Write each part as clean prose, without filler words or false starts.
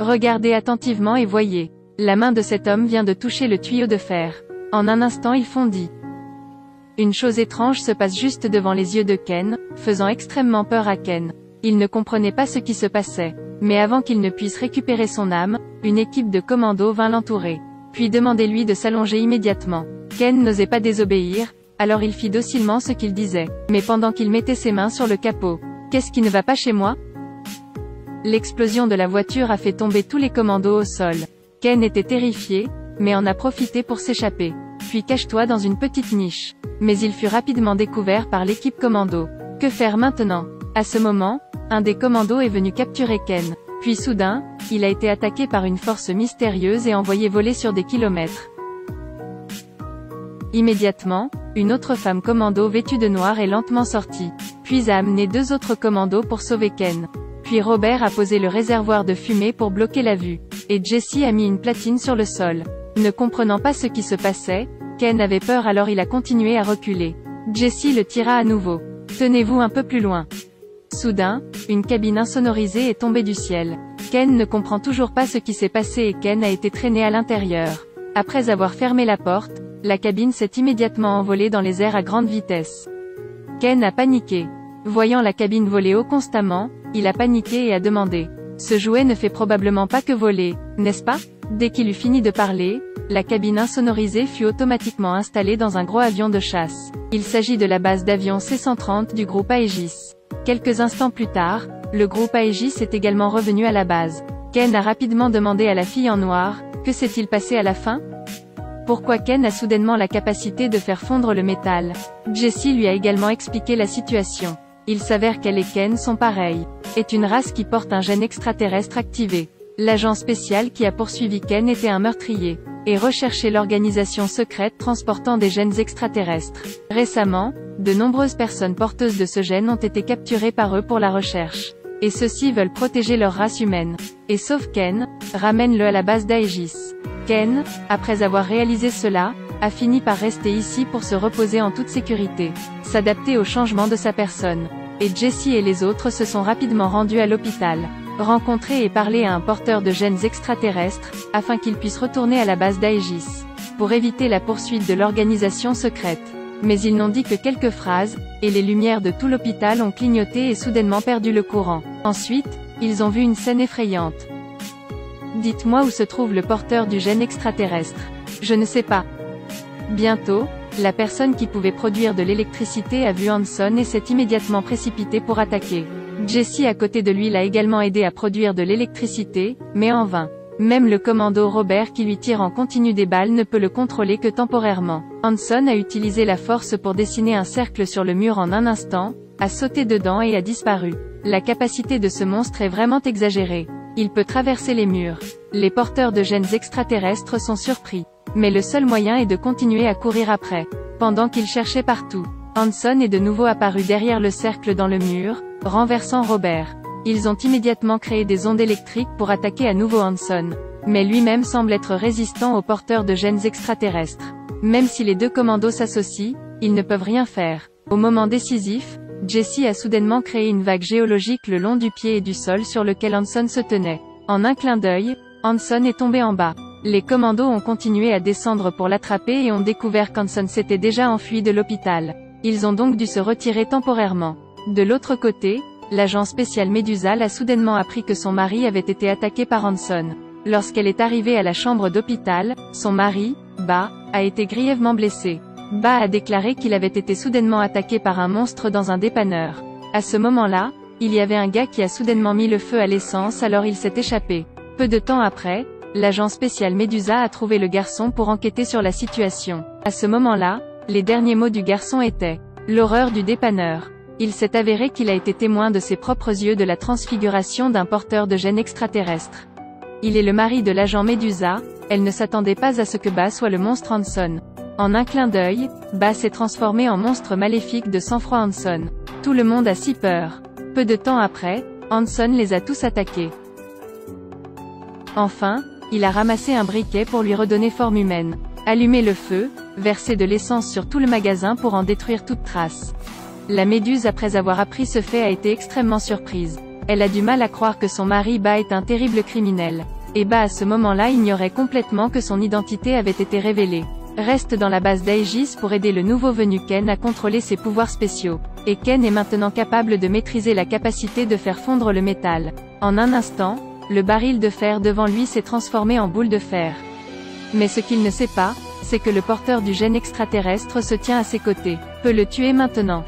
Regardez attentivement et voyez. La main de cet homme vient de toucher le tuyau de fer. En un instant il fondit. Une chose étrange se passe juste devant les yeux de Ken, faisant extrêmement peur à Ken. Il ne comprenait pas ce qui se passait. Mais avant qu'il ne puisse récupérer son âme, une équipe de commandos vint l'entourer. Puis demandez-lui de s'allonger immédiatement. Ken n'osait pas désobéir, alors il fit docilement ce qu'il disait. Mais pendant qu'il mettait ses mains sur le capot. Qu'est-ce qui ne va pas chez moi? L'explosion de la voiture a fait tomber tous les commandos au sol. Ken était terrifié, mais en a profité pour s'échapper. Puis cache-toi dans une petite niche. Mais il fut rapidement découvert par l'équipe commando. Que faire maintenant? À ce moment, un des commandos est venu capturer Ken. Puis soudain, il a été attaqué par une force mystérieuse et envoyé voler sur des kilomètres. Immédiatement, une autre femme commando vêtue de noir est lentement sortie. Puis a amené 2 autres commandos pour sauver Ken. Puis Robert a posé le réservoir de fumée pour bloquer la vue. Et Jesse a mis une platine sur le sol. Ne comprenant pas ce qui se passait, Ken avait peur alors il a continué à reculer. Jesse le tira à nouveau. Tenez-vous un peu plus loin. Soudain, une cabine insonorisée est tombée du ciel. Ken ne comprend toujours pas ce qui s'est passé et Ken a été traîné à l'intérieur. Après avoir fermé la porte, la cabine s'est immédiatement envolée dans les airs à grande vitesse. Ken a paniqué. Voyant la cabine voler haut constamment, il a paniqué et a demandé. Ce jouet ne fait probablement pas que voler, n'est-ce pas? Dès qu'il eut fini de parler, la cabine insonorisée fut automatiquement installée dans un gros avion de chasse. Il s'agit de la base d'avions C-130 du groupe Aegis. Quelques instants plus tard, le groupe Aegis est également revenu à la base. Ken a rapidement demandé à la fille en noir, que s'est-il passé à la fin? Pourquoi Ken a soudainement la capacité de faire fondre le métal? Jesse lui a également expliqué la situation. Il s'avère qu'elle et Ken sont pareils. Est une race qui porte un gène extraterrestre activé. L'agent spécial qui a poursuivi Ken était un meurtrier, et recherchait l'organisation secrète transportant des gènes extraterrestres. Récemment, de nombreuses personnes porteuses de ce gène ont été capturées par eux pour la recherche. Et ceux-ci veulent protéger leur race humaine. Et sauf Ken, ramène-le à la base d'Aegis. Ken, après avoir réalisé cela, a fini par rester ici pour se reposer en toute sécurité, s'adapter au changement de sa personne. Et Jesse et les autres se sont rapidement rendus à l'hôpital, rencontrer et parler à un porteur de gènes extraterrestres, afin qu'il puisse retourner à la base d'Aegis, pour éviter la poursuite de l'organisation secrète. Mais ils n'ont dit que quelques phrases, et les lumières de tout l'hôpital ont clignoté et soudainement perdu le courant. Ensuite, ils ont vu une scène effrayante. Dites-moi où se trouve le porteur du gène extraterrestre. Je ne sais pas. Bientôt, la personne qui pouvait produire de l'électricité a vu Hanson et s'est immédiatement précipité pour attaquer. Jesse à côté de lui l'a également aidé à produire de l'électricité, mais en vain. Même le commando Robert qui lui tire en continu des balles ne peut le contrôler que temporairement. Hanson a utilisé la force pour dessiner un cercle sur le mur en un instant, a sauté dedans et a disparu. La capacité de ce monstre est vraiment exagérée. Il peut traverser les murs. Les porteurs de gènes extraterrestres sont surpris. Mais le seul moyen est de continuer à courir après. Pendant qu'ils cherchaient partout, Hanson est de nouveau apparu derrière le cercle dans le mur, renversant Robert. Ils ont immédiatement créé des ondes électriques pour attaquer à nouveau Hanson. Mais lui-même semble être résistant aux porteurs de gènes extraterrestres. Même si les 2 commandos s'associent, ils ne peuvent rien faire. Au moment décisif, Jesse a soudainement créé une vague géologique le long du pied et du sol sur lequel Hanson se tenait. En un clin d'œil, Hanson est tombé en bas. Les commandos ont continué à descendre pour l'attraper et ont découvert qu'Hanson s'était déjà enfui de l'hôpital. Ils ont donc dû se retirer temporairement. De l'autre côté, l'agent spécial Medusa a soudainement appris que son mari avait été attaqué par Hanson. Lorsqu'elle est arrivée à la chambre d'hôpital, son mari, Ba, a été grièvement blessé. Ba a déclaré qu'il avait été soudainement attaqué par un monstre dans un dépanneur. À ce moment-là, il y avait un gars qui a soudainement mis le feu à l'essence alors il s'est échappé. Peu de temps après, l'agent spécial Medusa a trouvé le garçon pour enquêter sur la situation. À ce moment-là, les derniers mots du garçon étaient « l'horreur du dépanneur ». Il s'est avéré qu'il a été témoin de ses propres yeux de la transfiguration d'un porteur de gènes extraterrestres. Il est le mari de l'agent Medusa, elle ne s'attendait pas à ce que Ba soit le monstre Hanson. En un clin d'œil, Ba s'est transformé en monstre maléfique de sang-froid Hanson. Tout le monde a si peur. Peu de temps après, Hanson les a tous attaqués. Enfin, il a ramassé un briquet pour lui redonner forme humaine. Allumé le feu, versé de l'essence sur tout le magasin pour en détruire toute trace. La méduse après avoir appris ce fait a été extrêmement surprise. Elle a du mal à croire que son mari Ba est un terrible criminel. Et Ba à ce moment-là ignorait complètement que son identité avait été révélée. Reste dans la base d'Aegis pour aider le nouveau venu Ken à contrôler ses pouvoirs spéciaux. Et Ken est maintenant capable de maîtriser la capacité de faire fondre le métal. En un instant, le baril de fer devant lui s'est transformé en boule de fer. Mais ce qu'il ne sait pas, c'est que le porteur du gène extraterrestre se tient à ses côtés. Peut le tuer maintenant.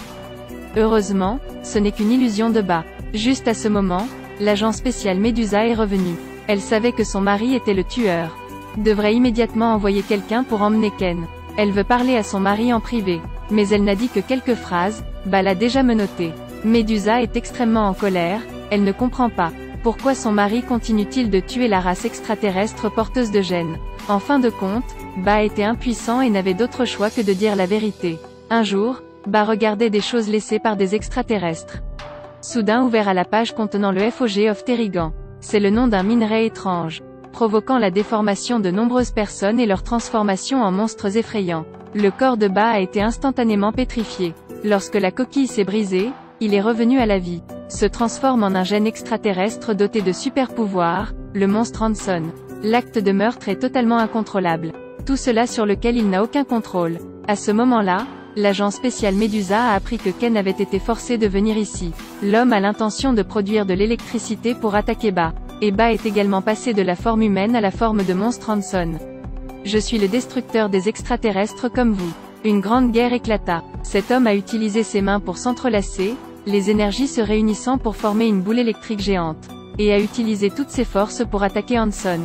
Heureusement, ce n'est qu'une illusion de Ba. Juste à ce moment, l'agent spécial Medusa est revenu. Elle savait que son mari était le tueur. Devrait immédiatement envoyer quelqu'un pour emmener Ken. Elle veut parler à son mari en privé. Mais elle n'a dit que quelques phrases, Ba l'a déjà menotté. Medusa est extrêmement en colère, elle ne comprend pas. Pourquoi son mari continue-t-il de tuer la race extraterrestre porteuse de gènes? En fin de compte, Ba était impuissant et n'avait d'autre choix que de dire la vérité. Un jour, Ba regardait des choses laissées par des extraterrestres. Soudain ouvert à la page contenant le FOG of Terrigan. C'est le nom d'un minerai étrange, provoquant la déformation de nombreuses personnes et leur transformation en monstres effrayants. Le corps de Ba a été instantanément pétrifié. Lorsque la coquille s'est brisée, il est revenu à la vie. Se transforme en un gène extraterrestre doté de super pouvoirs, le monstre Hanson. L'acte de meurtre est totalement incontrôlable. Tout cela sur lequel il n'a aucun contrôle. À ce moment-là, l'agent spécial Medusa a appris que Ken avait été forcé de venir ici. L'homme a l'intention de produire de l'électricité pour attaquer Ba. Et Ba est également passé de la forme humaine à la forme de monstre Hanson. Je suis le destructeur des extraterrestres comme vous. Une grande guerre éclata. Cet homme a utilisé ses mains pour s'entrelacer, les énergies se réunissant pour former une boule électrique géante. Et a utilisé toutes ses forces pour attaquer Hanson.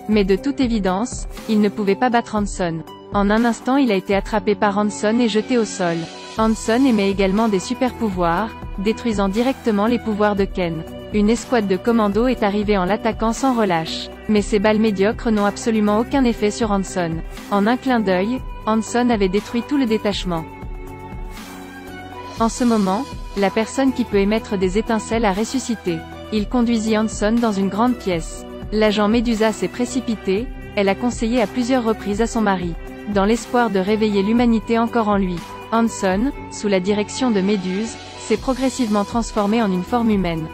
Mais de toute évidence, il ne pouvait pas battre Hanson. En un instant il a été attrapé par Hanson et jeté au sol. Hanson émet également des super-pouvoirs, détruisant directement les pouvoirs de Ken. Une escouade de commandos est arrivée en l'attaquant sans relâche. Mais ces balles médiocres n'ont absolument aucun effet sur Hanson. En un clin d'œil, Hanson avait détruit tout le détachement. En ce moment, la personne qui peut émettre des étincelles a ressuscité. Il conduisit Hanson dans une grande pièce. L'agent Medusa s'est précipité, elle a conseillé à plusieurs reprises à son mari. Dans l'espoir de réveiller l'humanité encore en lui. Hanson, sous la direction de Méduse, s'est progressivement transformé en une forme humaine.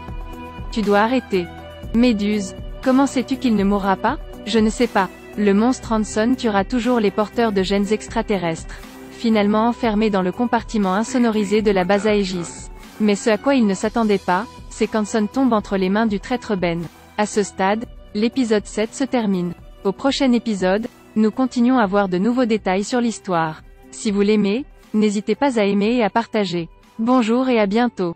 Tu dois arrêter. Méduse, comment sais-tu qu'il ne mourra pas? Je ne sais pas. Le monstre Hanson tuera toujours les porteurs de gènes extraterrestres. Finalement enfermé dans le compartiment insonorisé de la base Aegis. Mais ce à quoi il ne s'attendait pas, c'est qu'Hanson tombe entre les mains du traître Ben. À ce stade, l'épisode 7 se termine. Au prochain épisode, nous continuons à voir de nouveaux détails sur l'histoire. Si vous l'aimez, n'hésitez pas à aimer et à partager. Bonjour et à bientôt.